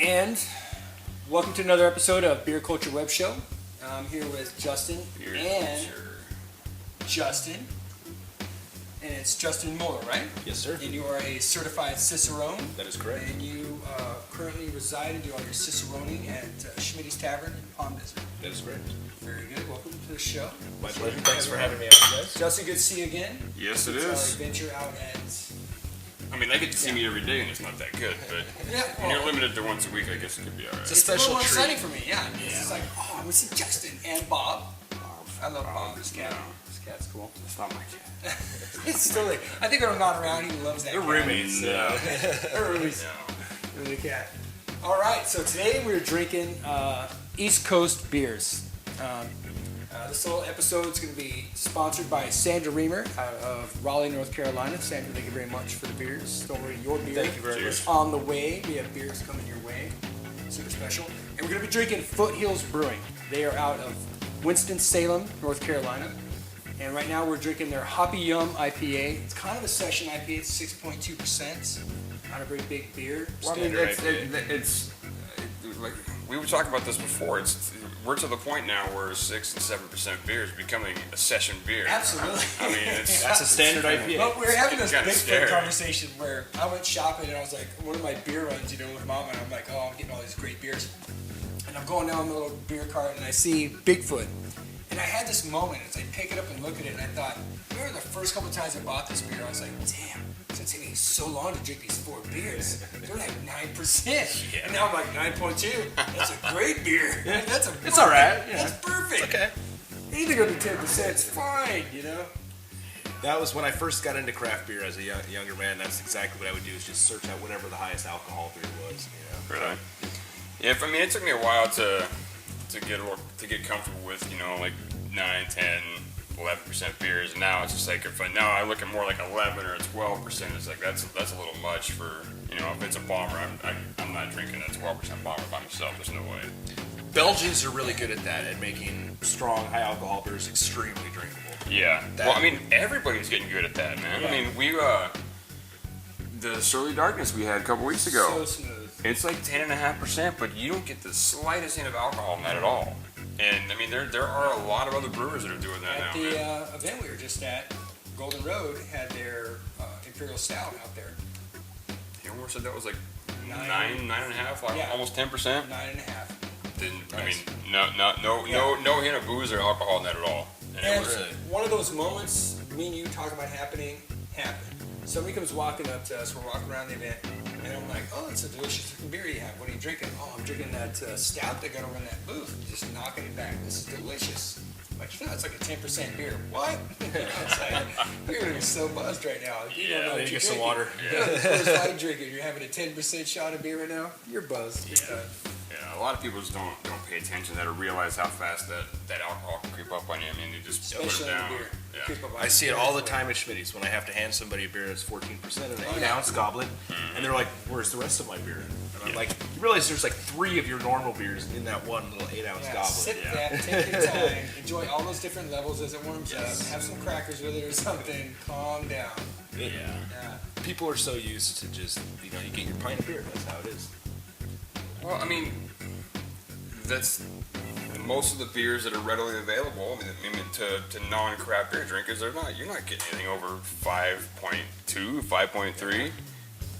And welcome to another episode of Beer Culture Webshow. I'm here with Justin Justin. And it's Justin Moeller, right? Yes, sir. And you are a certified Cicerone. That is correct. And you currently reside and do all your Ciceroning at Schmitty's Tavern in Palm Desert. That is correct. Very good. Welcome to the show. My pleasure. Thanks for having me on, guys. Justin, good to see you again. Yes, it It's is. our adventure out at... I mean, they get to see me every day, and it's not that good. But when you're limited to once a week, I guess it could be all right. It's a special treat. Exciting for me, yeah. It's like, oh, I'm with Justin and Bob. I love Bob. This cat. This cat's cool. It's not my cat. It's still like, I think when I'm not around, he loves that. They're roommates. They're roommates. With the cat. All right, so today we're drinking East Coast beers. This little episode is going to be sponsored by Sandra Reamer out of Raleigh, North Carolina. Sandra, thank you very much for the beers. Don't worry, your beer Thank you very much. is on the way. We have beers coming your way. Super special. And we're going to be drinking Foothills Brewing. They are out of Winston-Salem, North Carolina. And right now we're drinking their Hoppy Yum IPA. It's kind of a session IPA. It's 6.2%. Not a very big beer. Well, I mean, it's like we were talking about this before. We're to the point now where 6 and 7% beer is becoming a session beer. Absolutely. I mean, That's a standard IPA. But we're having this kinda big scary. conversation where I went shopping and I was like, one of my beer runs, with Mom, and I'm like, oh, I'm getting all these great beers. And I'm going down the little beer cart and I see Bigfoot. And I had this moment as I pick it up and look at it and I thought, remember the first couple times I bought this beer, I was like, damn, it's going to take me so long to drink these 4 beers. They're like 9%. Yeah. And now I'm like 9.2. That's a great beer. It's all right. That's perfect. It's okay. Anything under 10% is fine, That was when I first got into craft beer as a younger man. That's exactly what I would do, is just search out whatever the highest alcohol beer was. Really? Yeah, I mean, it took me a while to get comfortable with, like 9, 10, 11% beers. And now it's just like, now I look at more like 11 or 12%. It's like, that's a little much for, if it's a bomber, I'm not drinking a 12% bomber by myself. There's no way. Belgians are really good at that, at making strong, high alcohol beers extremely drinkable. Yeah. Well, I mean, everybody's getting good at that, man. Yeah. I mean, the Surly Darkness we had a couple weeks ago. So smooth. It's like 10.5%, but you don't get the slightest hint of alcohol in that at all. And I mean, there are a lot of other brewers that are doing that now. At the event we were just at, Golden Road had their Imperial Stout out there. Hilmore said that was like 9.5, like almost 10%. 9.5. Then Nice. I mean, no hint of booze or alcohol in that at all. And And it was, one of those moments, me and you talking about happened. Somebody comes walking up to us, we're walking around the event, and I'm like, oh, it's a delicious looking beer you have. What are you drinking? Oh, I'm drinking that stout they got over in that booth. Just knocking it back. This is delicious. I'm like, it's like a 10% beer. What? It's like, you're going to be so buzzed right now. You don't know what Maybe you're get some drinking. water. First light drinking. You're having a 10% shot of beer right now. You're buzzed. Yeah. Yeah, a lot of people just don't pay attention to that or realize how fast that alcohol can creep up on you. I mean, you just Especially put it down. in beer. Yeah. Creep up on I you see it very all the quick. time at Schmitty's when I have to hand somebody a beer that's 14% in an Oh, 8-ounce goblet, and they're like, where's the rest of my beer? And I'm like, you realize there's like 3 of your normal beers in that one little 8-ounce Yeah, goblet. sip that, take your time, enjoy all those different levels as it warms up, have some crackers with it or something, calm down. Yeah. Yeah. People are so used to just, you get your pint of beer. That's how it is. Well, I mean, that's most of the beers that are readily available. I mean, to non-craft beer drinkers, you're not getting anything over 5.2, 5.3.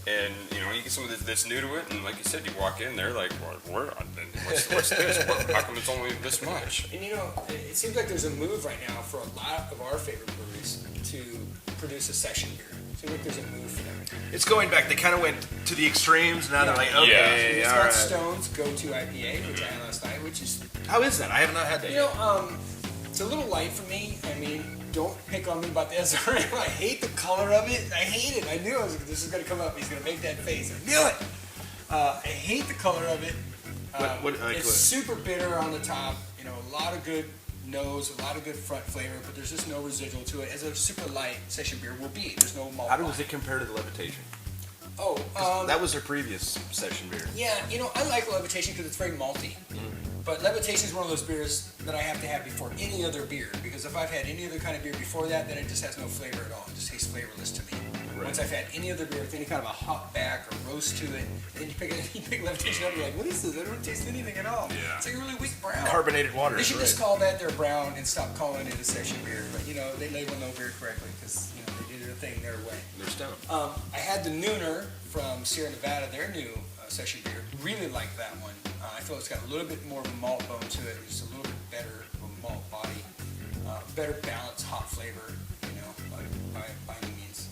And you get some of that's new to it, and like you said, you walk in there like, what's this? How come it's only this much? And it seems like there's a move right now for a lot of our favorite breweries to produce a session beer. It seems like there's a move for them. It's going back. They kind of went to the extremes. Now they're like, okay, It's all got right. Stone's go-to IPA, which I had last night, which is, How is that? I have not had that yet. it's a little light for me. I mean, don't pick on me about the SRM. I hate the color of it. I hate it. I knew this was going to come up. He's going to make that face. I knew it. I hate the color of it. It's super bitter on the top. A lot of good nose, a lot of good front flavor, but there's just no residual to it. As a super light session beer will be. There's no malt. How does it compare to the Levitation? Oh, That was their previous session beer. yeah. I like Levitation because it's very malty. But Levitation is one of those beers that I have to have before any other beer, because if I've had any other kind of beer before that, then it just has no flavor at all. It just tastes flavorless to me. Right. Once I've had any other beer with any kind of a hop back or roast to it, and then you pick Levitation up, you're like, what is this? I don't taste anything at all. Yeah. It's like a really weak brown. Carbonated water. They should right. just call that their brown and stop calling it a session beer. But they label no beer correctly because they do their thing their way. They're stout. I had the Nooner from Sierra Nevada, their new session beer. Really like that one. I feel it's got a little bit more of a malt bone to it. Just a little bit better of a malt body, better balanced hop flavor. By any means.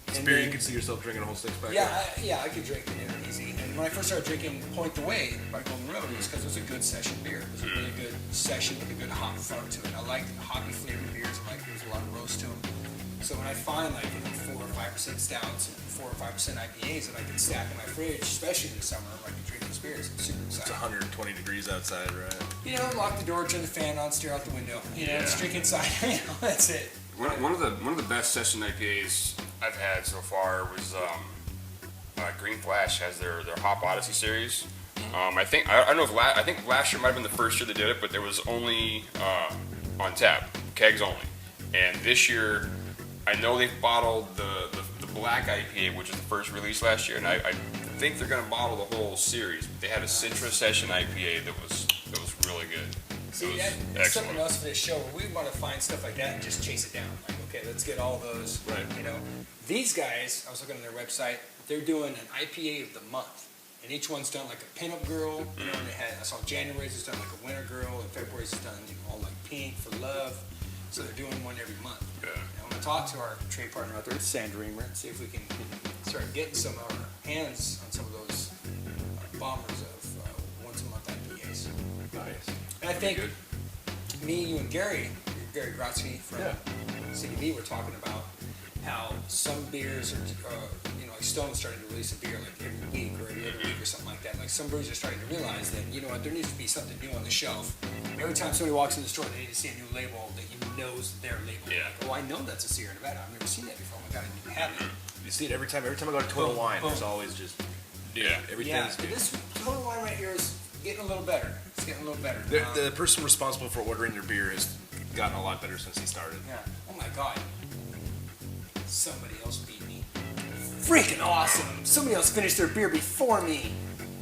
It's And beer then- you can see yourself drinking a whole six pack. yeah, I could drink it easy. And when I first started drinking Point the Way by Golden Road, it was because it was a good session beer. It was a really good session with a good hop front to it. I like hoppy flavored beers. I like there was a lot of roast to them. So when I find 4 or 5% stouts and 4 or 5% IPAs that I can stack in my fridge, especially in the summer, where I can drink those beers, I'm super It's excited. 120 degrees outside, right? Lock the door, turn the fan on, stare out the window. Just drink inside. That's it. One of the best session IPAs I've had so far was Green Flash has their Hop Odyssey series. I think last year might have been the first year they did it, but there was only on tap, kegs only. And this year, I know they've bottled the Black IPA, which is the first release last year, and I think they're going to bottle the whole series. But they had a Citra Session IPA that was really good. See, that's something else for this show where we want to find stuff like that and just chase it down. Like, okay, let's get all those. Right. These guys, I was looking on their website, they're doing an IPA of the month. And each one's done like a pinup girl. And I saw January's is done like a winter girl, and February's is done all like pink for love. So they're doing one every month. Yeah. And I'm going to talk to our trade partner out there, Sandra Reamer, and see if we can start getting some of our hands on some of those bombers of once a month IPAs. Nice. And I think me, you, and Gary Gratzky from CDB were talking about how some beers are, like Stone started to release a beer like every week or every other week or something like that. Like some breweries are starting to realize that, there needs to be something new on the shelf. Every time somebody walks in the store, they need to see a new label that knows their label. Yeah. Like, oh, I know that's a Sierra Nevada. I've never seen that before. Oh my God, I need to have it. You see it every time. Every time I go to Total Wine, there's always just everything's But good. this Total Wine right here is getting a little better. It's getting a little better. The person responsible for ordering your beer has gotten a lot better since he started. Yeah. Oh my God. Somebody else beat me. Freaking awesome. Somebody else finished their beer before me.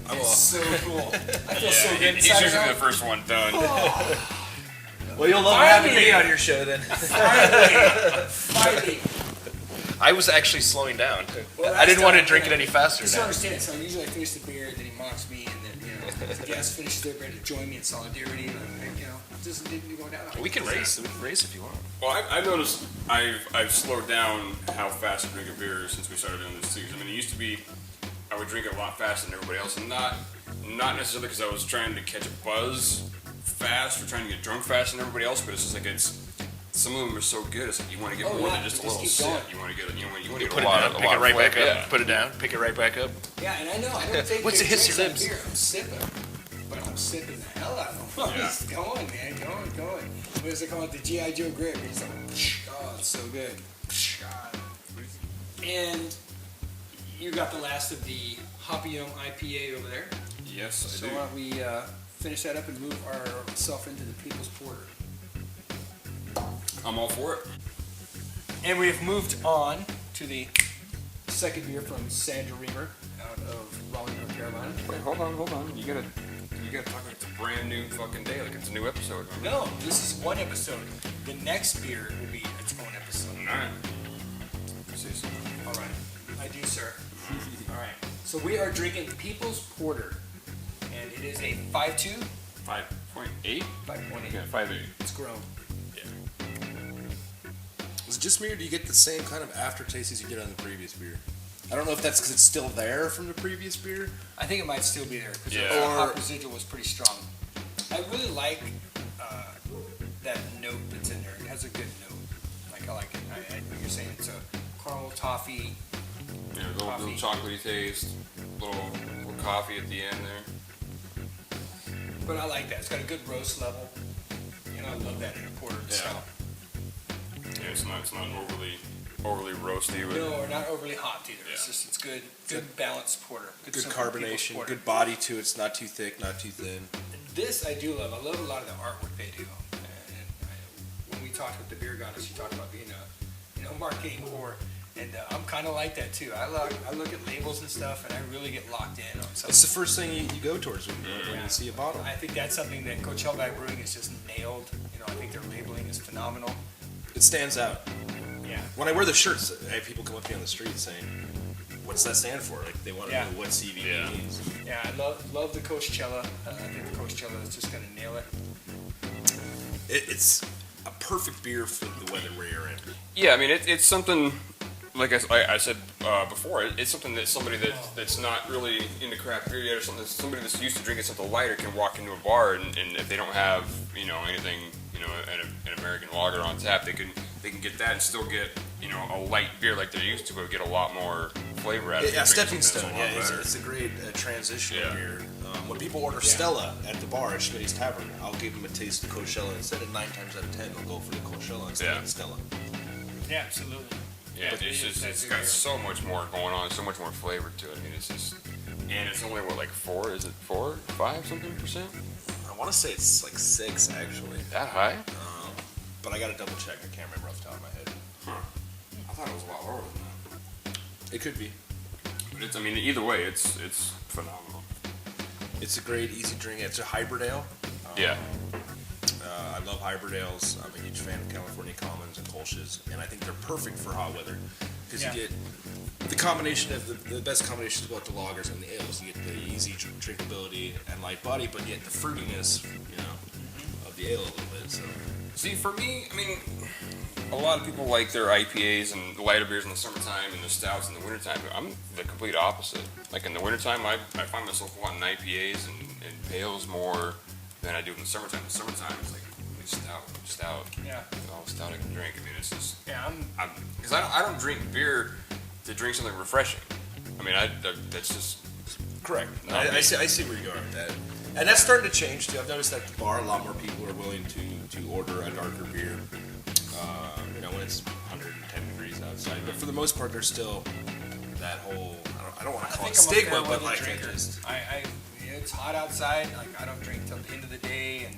It's so cool. I feel so good He's inside usually out. the first one done. Well, you'll love having me on your show then. Finally. I was actually slowing down. Well, I didn't want to that's drink it not- any faster Just now. understand it. So usually I finish the beer, then he mocks me, and then the guest finishes their beer to join me in solidarity. And it just didn't go down. We can race. We can race if you want. Well, I've noticed I've slowed down how fast I drink a beer since we started doing this series. I mean, it used to be I would drink it a lot faster than everybody else, and not necessarily because I was trying to catch a buzz fast or trying to get drunk faster than everybody else, but it's just like some of them are so good. It's like you want to get more than just a little keep sip. going. You want to get you want to get Put a it lot down, of pick it right back flavor. up. Yeah. Put it down, pick it right back up. Yeah, and I know I don't take Once big it hits your drinks on lips. beer. I'm sipping, but I'm sipping the hell out of them. Yeah. It's going, man, going. What does it call it? The G.I. Joe grip. It's like, oh, it's so good. And you got the last of the Hoppy-Yum IPA over there. Yes, I So do. why don't we finish that up and move ourselves into the People's Porter. I'm all for it. And we have moved on to the second beer from Sandra Reamer out of Raleigh, North Carolina. Wait, hold on. You gotta talk like it's a brand new fucking day, like it's a new episode. No, this is one episode. The next beer will be its own episode. All right. See so. All right. I do, sir. All right. So we are drinking People's Porter, and it is a 5.2, 5.8. 5.8. Yeah, 5.8. It's grown. Is it just me, or do you get the same kind of aftertaste as you did on the previous beer? I don't know if that's because it's still there from the previous beer. I think it might still be there because Yeah. the Or- hop residual was pretty strong. I really like that note that's in there. It has a good note. Like I like it. What you're saying, it's a caramel toffee. Yeah, a little Coffee. chocolatey taste, little coffee at the end there. But I like that. It's got a good roast level. I love that in a porter style. Yeah, it's not overly roasty. With, No, or not overly hot either. Yeah. It's good balanced porter. Good simple People's carbonation, Porter. good body to it. It's not too thick, not too thin. This I do love. I love a lot of the artwork they do. And when we talked with the beer goddess, she talked about being a marketing whore. And I'm kind of like that too. I look at labels and stuff, and I really get locked in on something. It's the first thing you go towards when you see a bottle. I think that's something that Coachella Brewing is just nailed. You know, I think their labeling is phenomenal. It stands out. Yeah. When I wear the shirts, I have people come up to me on the street saying, "What's that stand for?" Like they want to know what CVB means. Yeah, I love the Coachella. I think the Coachella is just gonna nail it. It's a perfect beer for the weather where you're in. Yeah, I mean, it's something, like I said before, it's something that somebody that's not really into craft beer yet, or somebody that's used to drinking something lighter can walk into a bar, and if they don't have, anything, an American lager on tap, they can get that and still get, a light beer like they're used to, but get a lot more flavor out of it. Yeah, stepping stone. Yeah, it's a great transition beer. When people order Stella at the bar at Schmitty's Tavern, I'll give them a taste of Coachella instead. Of 9 times out of 10, they'll go for the Coachella instead of the Stella. Yeah, absolutely. Yeah, it's got so much more going on, so much more flavor to it. I mean, it's just, and it's only what, like 4? Is it 4, 5 something %? I want to say it's like 6 actually. That high? But I got to double check. I can't remember off the top of my head. Huh. I thought it was a lot lower than that. It could be. But either way, it's phenomenal. It's a great, easy drink. It's a hybrid ale. Yeah. I love hybrid ales. I'm a huge fan of California Commons and Kolsch's, and I think they're perfect for hot weather because you get the combination of the best combinations about the lagers and the ales. You get the easy drinkability and light body, but yet the fruitiness, of the ale a little bit. So, see, for me, I mean, a lot of people like their IPAs and lighter beers in the summertime and the stouts in the wintertime. But I'm the complete opposite. Like in the wintertime, I find myself wanting IPAs and pales more than I do in the summertime. In the summertime, it's like stout. Yeah. All the stout I can drink. I mean, it's just. Yeah, because I don't drink beer to drink something refreshing. I mean, that's just correct. I see where you're going with that. And that's starting to change too. I've noticed at the bar, a lot more people are willing to order a darker beer. When it's 110 degrees outside. But for the most part, there's still that whole, I don't want to call it stigma, but like it's hot outside. Like I don't drink till the end of the day, and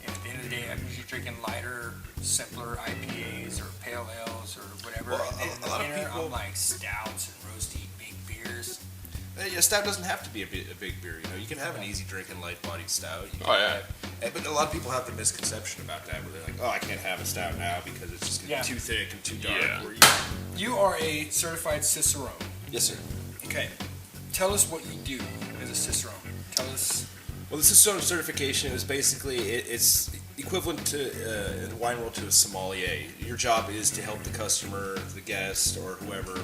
at the end of the day, I'm usually drinking lighter, simpler IPAs or pale ales or whatever. Well, and in a lot of the winter, people, I'm like stouts and roasty big beers. Yeah, stout doesn't have to be a big beer. You can have an easy drinking, light-bodied stout. But a lot of people have the misconception about that, where they're like, "Oh, I can't have a stout now because it's just gonna be too thick and too dark." Yeah. You are a certified Cicerone. Yes, sir. Okay, tell us what you do as a Cicerone. Tell us. Well, the Cicerone certification is basically it's equivalent to in the wine world to a sommelier. Your job is to help the customer, the guest, or whoever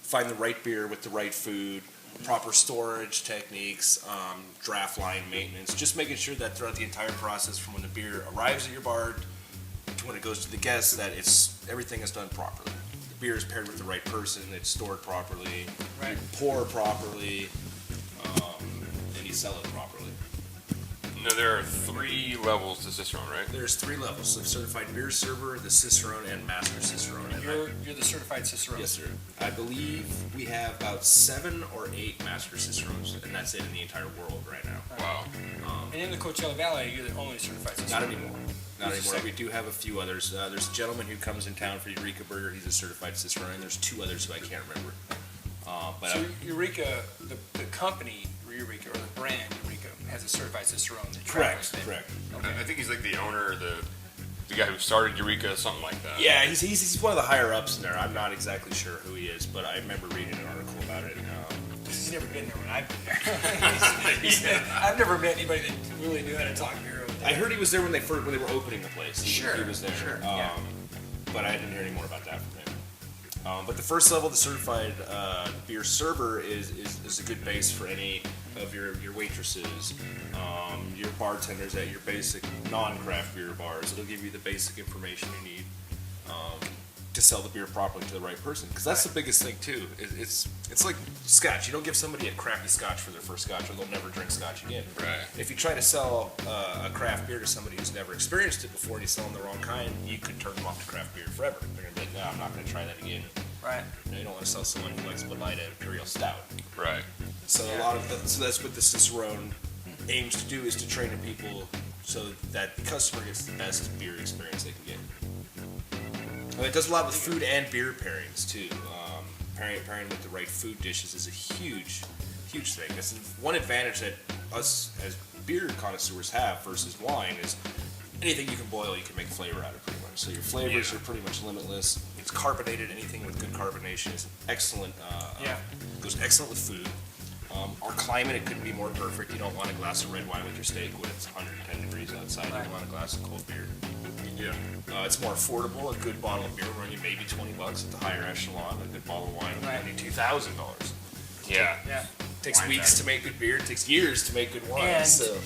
find the right beer with the right food, proper storage techniques, draft line maintenance, just making sure that throughout the entire process from when the beer arrives at your bar to when it goes to the guests that everything is done properly. The beer is paired with the right person, it's stored properly, you pour properly, and you sell it properly. No, there are 3 levels to Cicerone, right? There's 3 levels: the certified beer server, the Cicerone, and master Cicerone. You're the certified Cicerone. Yes, sir. I believe we have about 7 or 8 master Cicerones, and that's it in the entire world right now. Wow. And in the Coachella Valley, you're the only certified Cicerone. Not anymore. Not anymore. We do have a few others. There's a gentleman who comes in town for Eureka Burger. He's a certified Cicerone. There's 2 others who I can't remember. So Eureka, the company Eureka, or the brand Eureka, has a certified Cicerone. Correct. Okay. I think he's like the owner, the guy who started Eureka, something like that. Yeah, he's one of the higher ups in there. I'm not exactly sure who he is, but I remember reading an article about it. He's never been there when I've been there. I've never met anybody that really knew how to talk beer over there. I heard he was there when they were opening the place. He was there. Sure. But I didn't hear any more about that from him. But the first level, the certified beer server, is a good base for any of your waitresses, your bartenders at your basic non-craft beer bars. It'll give you the basic information you need to sell the beer properly to the right person. Because that's the biggest thing too. It's like scotch. You don't give somebody a crappy scotch for their first scotch, or they'll never drink scotch again. Right. If you try to sell a craft beer to somebody who's never experienced it before and you sell them the wrong kind, you could turn them off to craft beer forever. They're gonna be like, no, I'm not gonna try that again. Right. You don't want to sell someone who likes Bud Light and Imperial Stout. Right. So so that's what the Cicerone aims to do, is to train the people so that the customer gets the best beer experience they can get. And it does a lot with food and beer pairings too. Pairing with the right food dishes is a huge thing. That's one advantage that us as beer connoisseurs have versus wine is anything you can boil, you can make flavor out of pretty much. So your flavors are pretty much limitless. It's carbonated. Anything with good carbonation is excellent. Goes excellent with food. Our climate, it couldn't be more perfect. You don't want a glass of red wine with your steak when it's 110 degrees outside. You want a glass of cold beer. Yeah. It's more affordable. A good bottle of beer will run you maybe $20 at the higher echelon. A good bottle of wine will run you $2,000. Yeah. Yeah. It takes Wine weeks time. to make good beer. It takes years to make good wine. And So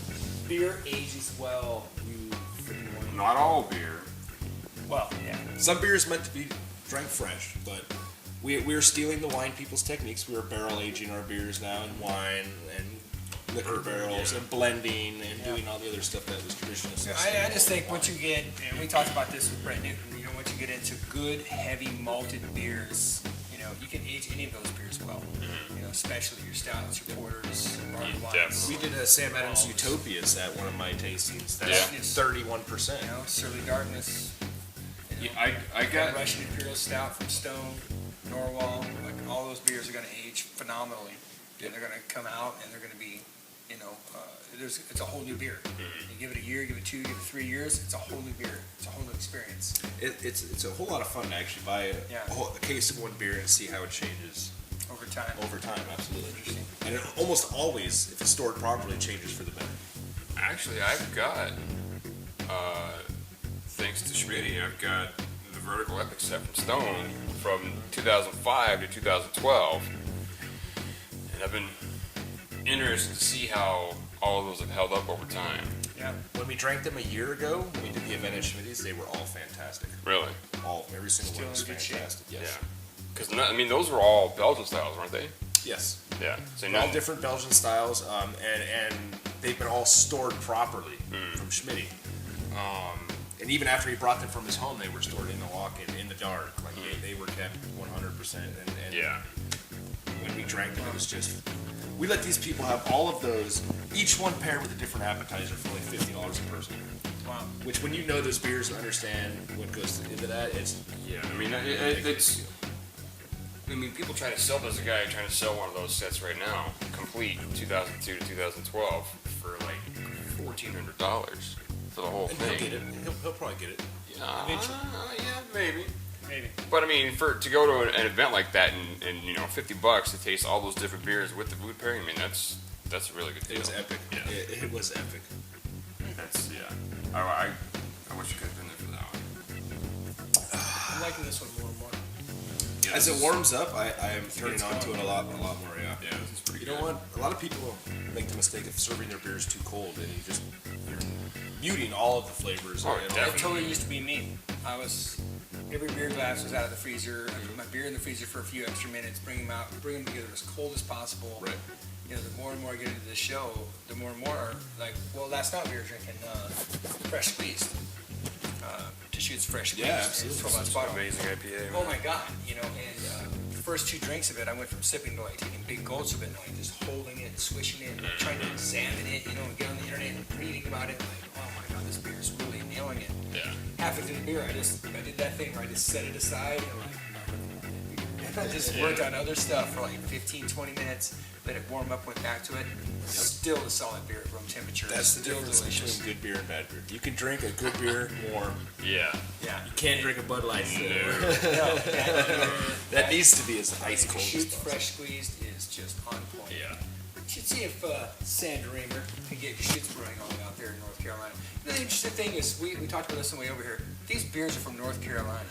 beer ages well. You freaking want. Not all beer. Well, yeah. some beer is meant to be drank fresh, but we're stealing the wine people's techniques. We're barrel aging our beers now in wine and liquor barrels and blending and doing all the other stuff that was traditional. I just think once you get, and we talked about this with Brett Newton, once you get into good, heavy malted beers, you can age any of those beers well. Especially your stouts, your porters, your barley wines. We did a Sam Adams Utopias at one of my tastings. That's Yeah. 31%. Surly Darkness. I got Russian Imperial Stout from Stone, Norwal. Like all those beers are going to age phenomenally, and they're going to come out and they're going to be, it's a whole new beer. You give it a year, give it 2, give it 3 years, it's a whole new beer. It's a whole new experience. It's a whole lot of fun to actually buy a case of one beer and see how it changes Over time. Absolutely. Interesting. And it almost always, if it's stored properly, changes for the better. Actually, I've got, thanks to Schmitty, I've got the Vertical Epic set from Stone from 2005 to 2012. And I've been interested to see how all of those have held up over time. Yeah. When we drank them a year ago, when we did the event at Schmitty's, they were all fantastic. Really? Every single one was Still in good shape. fantastic. Yes. Yeah. Because, those were all Belgian styles, weren't they? Yes. Yeah. So All different Belgian styles, and they've been all stored properly from Schmitty. And even after he brought them from his home, they were stored in a lock in the dark. Like they were kept 100%. And Yeah. when we drank them, it was just. We let these people have all of those, each one paired with a different appetizer for like $50 a person. Wow. Which, when you know those beers and understand what goes into that, it's people try to sell. There's a guy trying to sell one of those sets right now, complete 2002 to 2012, for like $1,400 for the whole and thing. he'll get it. He'll probably get it. Yeah, Eventually. maybe. Maybe. But to go to an event like that and $50 to taste all those different beers with the food pairing, that's a really good deal. It was epic. Yeah. It was epic. That's I wish you could have been there for that one. I'm liking this one more and more. Yeah, As it warms up, I am turning on to it a lot more. Yeah. Yeah, this is pretty You good. know what? A lot of people make the mistake of serving their beers too cold, and you're muting all of the flavors. Oh, and That definitely. totally used to be me. Every beer glass was out of the freezer. I put my beer in the freezer for a few extra minutes, bring them together as cold as possible. Right. The more and more I get into the show, the more and more, last night we were drinking fresh squeezed. Deschutes fresh squeezed. Yeah, absolutely. 12-ounce bottle. Amazing IPA. Oh my God, and the first 2 drinks of it, I went from sipping to taking big gulps of it, and just holding it, swishing it, trying to examine it, and get on the internet and reading about it, oh my God, this beer is really nailing it. Yeah. Halfway through the beer, I did that thing where I just set it aside and I just worked on other stuff for 15, 20 minutes, let it warm up, went back to it. Still a solid beer at room temperature. That's the still difference delicious. between good beer and bad beer. You can drink a good beer warm. Yeah. Yeah. You can't drink a Bud Light. No, That needs to be as ice cold as Deschutes possible. fresh squeezed is just on point. Yeah. You should see if Sandra Reamer can get Deschutes Brewing on out there in North Carolina. The interesting thing is, we talked about this on the way over here. These beers are from North Carolina.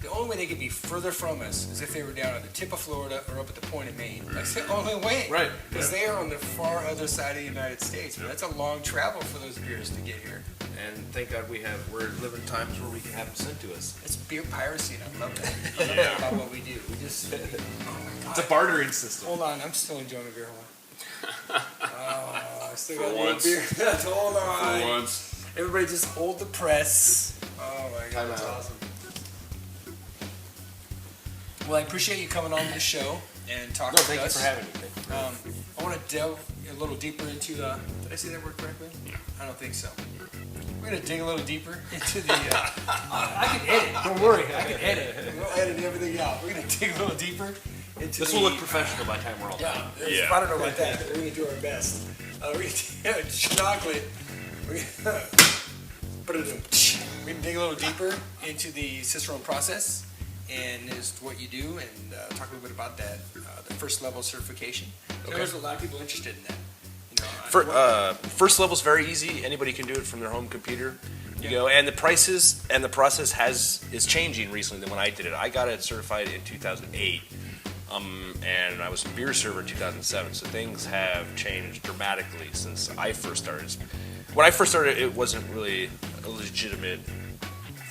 The only way they could be further from us is if they were down at the tip of Florida or up at the point of Maine. That's the only way. Right. Because they are on the far other side of the United States. But that's a long travel for those beers to get here. And thank God we're living times where we can have them sent to us. It's beer piracy, and I love that. I love that about what we do. We just, oh my God. It's a bartering system. Hold on, I'm still enjoying the beer. Hold on. Oh, I still got For a little once. beer. Hold on. For once. Everybody just hold the press. Oh my God, Time that's out. awesome. Well, I appreciate you coming on to the show and talking No, with thank you us. for having me. I want to delve a little deeper into did I say that word correctly? Yeah. I don't think so. We're gonna dig a little deeper into the. I can edit. Don't worry, I can edit. We'll edit everything out. We're gonna dig a little deeper into. This will look professional by the time we're all done. Yeah. I don't know about that, but we're gonna do our best. We're gonna chocolate. We're gonna dig a little deeper into the Cicerone process and is what you do, and talk a little bit about that, the first level certification. So there's a lot of people interested in that. First level is very easy. Anybody can do it from their home computer. You know, and the prices and the process is changing recently than when I did it. I got it certified in 2008, and I was a beer server in 2007. So things have changed dramatically since I first started. When I first started, it wasn't really a legitimate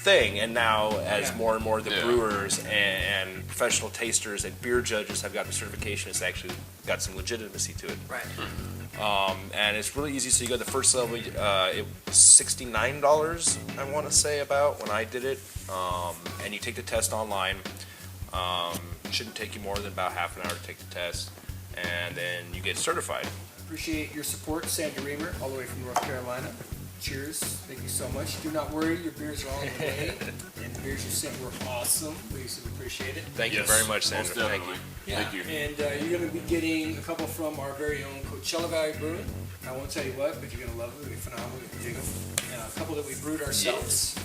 thing, and now as more and more the brewers and professional tasters and beer judges have gotten certification, it's actually got some legitimacy to it. Right. And it's really easy. So you go to the first level. It was $69, I want to say, about when I did it. And you take the test online. It shouldn't take you more than about half an hour to take the test, and then you get certified. Appreciate your support, Sandra Reamer, all the way from North Carolina. Cheers. Thank you so much. Do not worry, your beers are all on the way. And the beers you sent were awesome. We appreciate it. Thank you very much, Sandra. Most Thank you. definitely. Yeah. Thank you. And you're going to be getting a couple from our very own Coachella Valley Brewing. I won't tell you what, but you're going to love them. They're phenomenal. You're going to dig them. A couple that we brewed ourselves.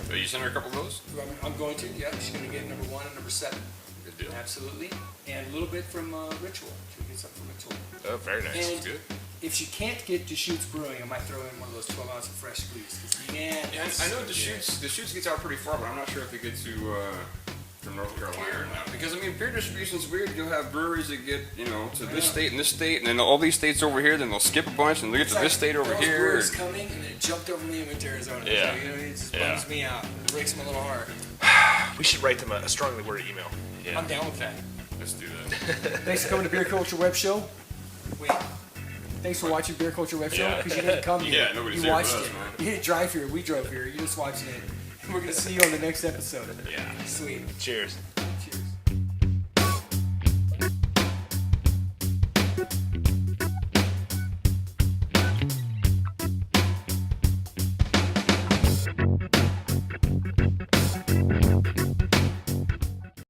So you sent her a couple of those? I'm going to, yeah. She's going to get number 1 and number 7. Good deal. Absolutely. And a little bit from Ritual. She'll get something from Ritual. Oh, very nice. And Good. if she can't get Deschutes Brewing, I might throw in one of those 12 ounce of fresh squeeze. Man, Yeah, I know the shoots gets out pretty far, but I'm not sure if they get to North Carolina or not. Because I mean, beer distribution's weird. You'll have breweries that get to this state and this state, and then all these states over here. Then they'll skip a bunch and they'll get to this state over here. Brewers coming and it jumped over me and went to Arizona. Yeah. So, it just bums me out. It breaks them a little heart. We should write them a strongly worded email. Yeah. I'm down with that. Let's do that. Thanks for coming to Beer Culture Web Show. Wait. Thanks for watching Beer Culture Web Show, Yeah. because you didn't come here. Yeah, nobody's you here for watched us, it. man. You didn't drive here. We drove here. You're just watching it. And we're going to see you on the next episode. Yeah. Sweet. Cheers.